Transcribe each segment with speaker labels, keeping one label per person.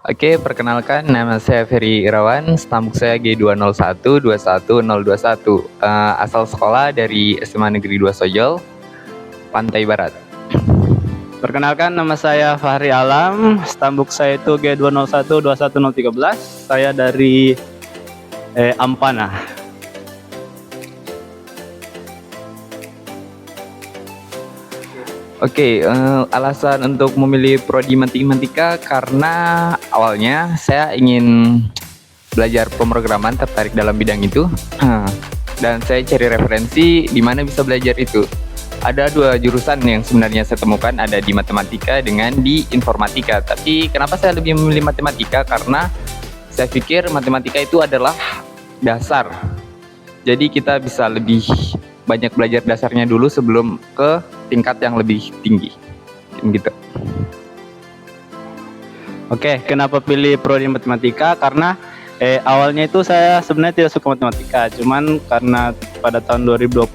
Speaker 1: Oke, perkenalkan nama saya Ferry Irawan, stambuk saya G201 21021. Asal sekolah dari SMA Negeri 2 Sojol, Pantai Barat.
Speaker 2: Perkenalkan, nama saya Fahri Alam, stambuk saya itu G201 21013. Saya dari Ampana.
Speaker 1: Oke, alasan untuk memilih prodi matematika karena awalnya saya ingin belajar pemrograman, tertarik dalam bidang itu. Dan saya cari referensi di mana bisa belajar itu. Ada dua jurusan yang sebenarnya saya temukan, ada di matematika dengan di informatika. Tapi kenapa saya lebih memilih matematika? Karena saya pikir matematika itu adalah dasar. Jadi kita bisa lebih banyak belajar dasarnya dulu sebelum ke tingkat yang lebih tinggi. Gitu.
Speaker 2: Oke, kenapa pilih prodi matematika? Karena awalnya itu saya sebenarnya tidak suka matematika, cuman karena pada tahun 2020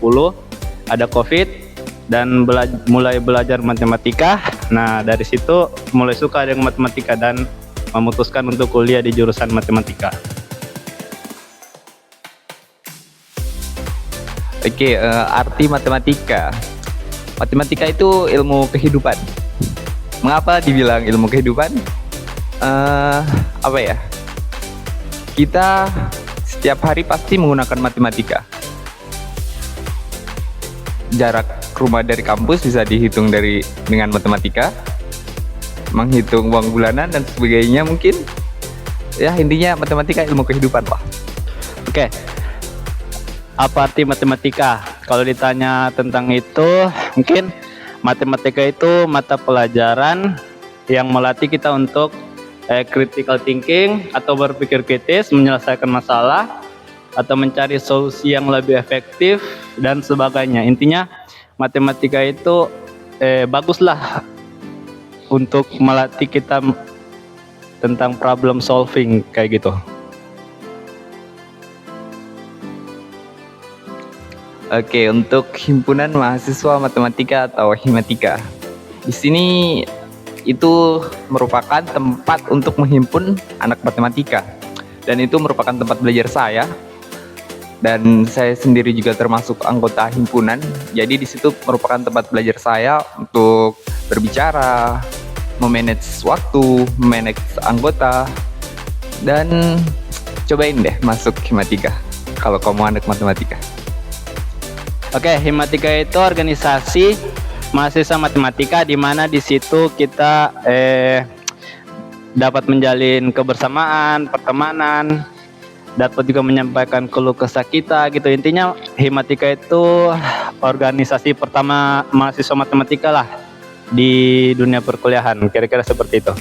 Speaker 2: ada COVID dan mulai belajar matematika. Nah, dari situ mulai suka dengan matematika dan memutuskan untuk kuliah di jurusan matematika.
Speaker 1: Oke, arti matematika. Matematika itu ilmu kehidupan. Mengapa dibilang ilmu kehidupan? Apa ya? Kita setiap hari pasti menggunakan matematika. Jarak rumah dari kampus bisa dihitung dengan matematika. Menghitung uang bulanan dan sebagainya mungkin. Ya, intinya matematika ilmu kehidupan lah.
Speaker 2: Oke. Apa arti matematika? Kalau ditanya tentang itu, mungkin matematika itu mata pelajaran yang melatih kita untuk critical thinking atau berpikir kritis, menyelesaikan masalah, atau mencari solusi yang lebih efektif dan sebagainya. Intinya matematika itu baguslah untuk melatih kita tentang problem solving kayak gitu.
Speaker 1: Oke, untuk himpunan mahasiswa matematika atau Himatika. Di sini itu merupakan tempat untuk menghimpun anak matematika. Dan itu merupakan tempat belajar saya. Dan saya sendiri juga termasuk anggota himpunan. Jadi di situ merupakan tempat belajar saya untuk berbicara, memanage waktu, memanage anggota. Dan cobain deh masuk Himatika kalau kamu anak matematika.
Speaker 2: Oke, Himatika itu organisasi mahasiswa matematika di mana di situ kita dapat menjalin kebersamaan, pertemanan, dapat juga menyampaikan keluh kesah kita gitu. Intinya Himatika itu organisasi pertama mahasiswa matematika lah di dunia perkuliahan, kira-kira seperti itu.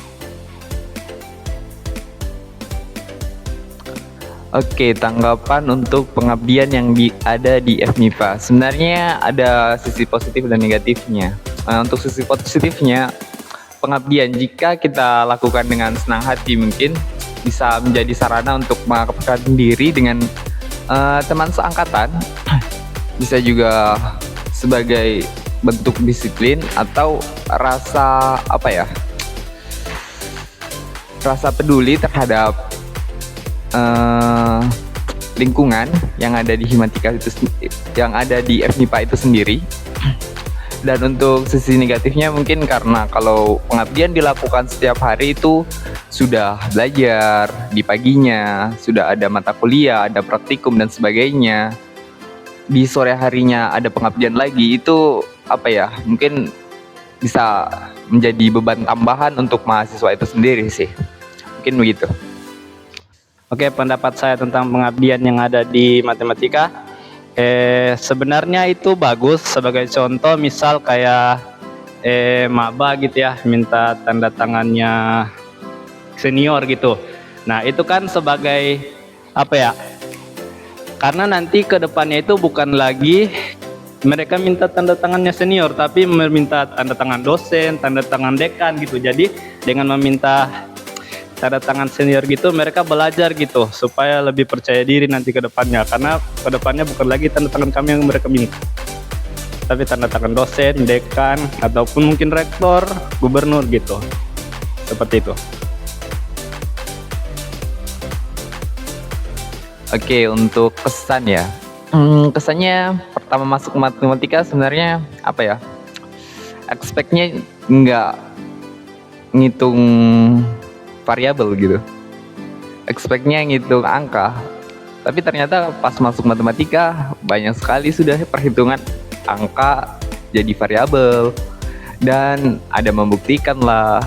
Speaker 1: Oke, tanggapan untuk pengabdian yang ada di FMIPA. Sebenarnya ada sisi positif dan negatifnya. Untuk sisi positifnya, pengabdian jika kita lakukan dengan senang hati mungkin bisa menjadi sarana untuk mengaktifkan diri dengan teman seangkatan. Bisa juga sebagai bentuk disiplin atau rasa rasa peduli terhadap lingkungan yang ada di Himatika itu, yang ada di FMIPA itu sendiri. Dan untuk sisi negatifnya mungkin karena kalau pengabdian dilakukan setiap hari itu sudah belajar di paginya, sudah ada mata kuliah, ada praktikum dan sebagainya. Di sore harinya ada pengabdian lagi, itu mungkin bisa menjadi beban tambahan untuk mahasiswa itu sendiri sih. Mungkin begitu.
Speaker 2: Oke, pendapat saya tentang pengabdian yang ada di matematika, sebenarnya itu bagus. Sebagai contoh, misal kayak maba gitu ya, minta tanda tangannya senior gitu. Nah, itu kan sebagai karena nanti ke depannya itu bukan lagi mereka minta tanda tangannya senior, tapi meminta tanda tangan dosen, tanda tangan dekan gitu. Jadi dengan meminta tanda tangan senior gitu, mereka belajar gitu supaya lebih percaya diri nanti ke depannya, karena ke depannya bukan lagi tanda tangan kami yang mereka minta, tapi tanda tangan dosen, dekan, ataupun mungkin rektor, gubernur gitu. Seperti itu.
Speaker 1: Oke, untuk kesan ya. Kesannya pertama masuk matematika sebenarnya apa ya? Expect-nya nggak ngitung variabel gitu. Expect-nya ngitung angka. Tapi ternyata pas masuk matematika banyak sekali sudah perhitungan angka jadi variabel dan ada membuktikan lah.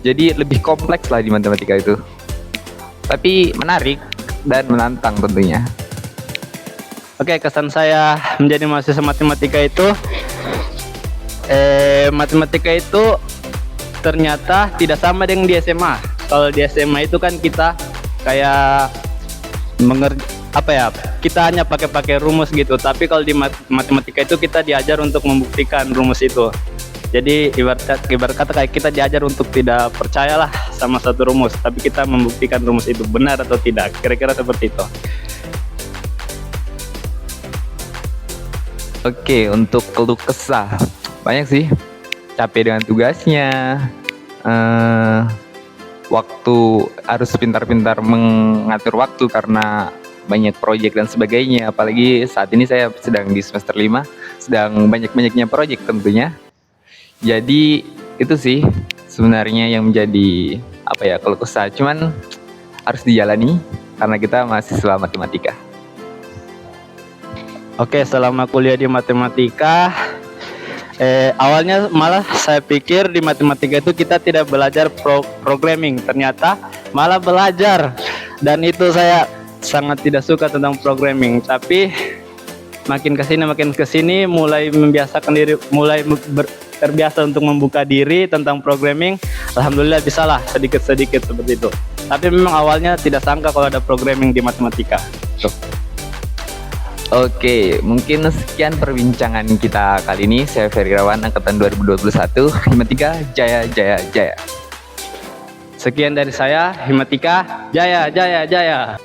Speaker 1: Jadi lebih kompleks lah di matematika itu. Tapi menarik dan menantang tentunya.
Speaker 2: Oke, kesan saya menjadi mahasiswa matematika itu, matematika itu ternyata tidak sama dengan di SMA. Kalau di SMA itu kan kita kayak kita hanya pakai rumus gitu. Tapi kalau di matematika itu kita diajar untuk membuktikan rumus itu. Jadi ibarat kata kayak kita diajar untuk tidak percayalah sama satu rumus, tapi kita membuktikan rumus itu benar atau tidak. Kira-kira seperti itu.
Speaker 1: Oke, untuk keluh kesah banyak sih. Capek dengan tugasnya, waktu harus pintar-pintar mengatur waktu karena banyak proyek dan sebagainya. Apalagi saat ini saya sedang di semester 5, sedang banyak-banyaknya proyek tentunya. Jadi itu sih sebenarnya yang menjadi keluh kesah. Cuman harus dijalani karena kita mahasiswa matematika.
Speaker 2: Oke, selama kuliah di matematika, awalnya malah saya pikir di matematika itu kita tidak belajar programming. Ternyata malah belajar, dan itu saya sangat tidak suka tentang programming. Tapi makin kesini mulai membiasakan diri, terbiasa untuk membuka diri tentang programming. Alhamdulillah bisalah sedikit-sedikit seperti itu. Tapi memang awalnya tidak sangka kalau ada programming di matematika. Tuh.
Speaker 1: Oke, mungkin sekian perbincangan kita kali ini. Saya Ferry Irawan, angkatan 2021, Himatika Jaya Jaya Jaya.
Speaker 2: Sekian dari saya, Himatika Jaya Jaya Jaya.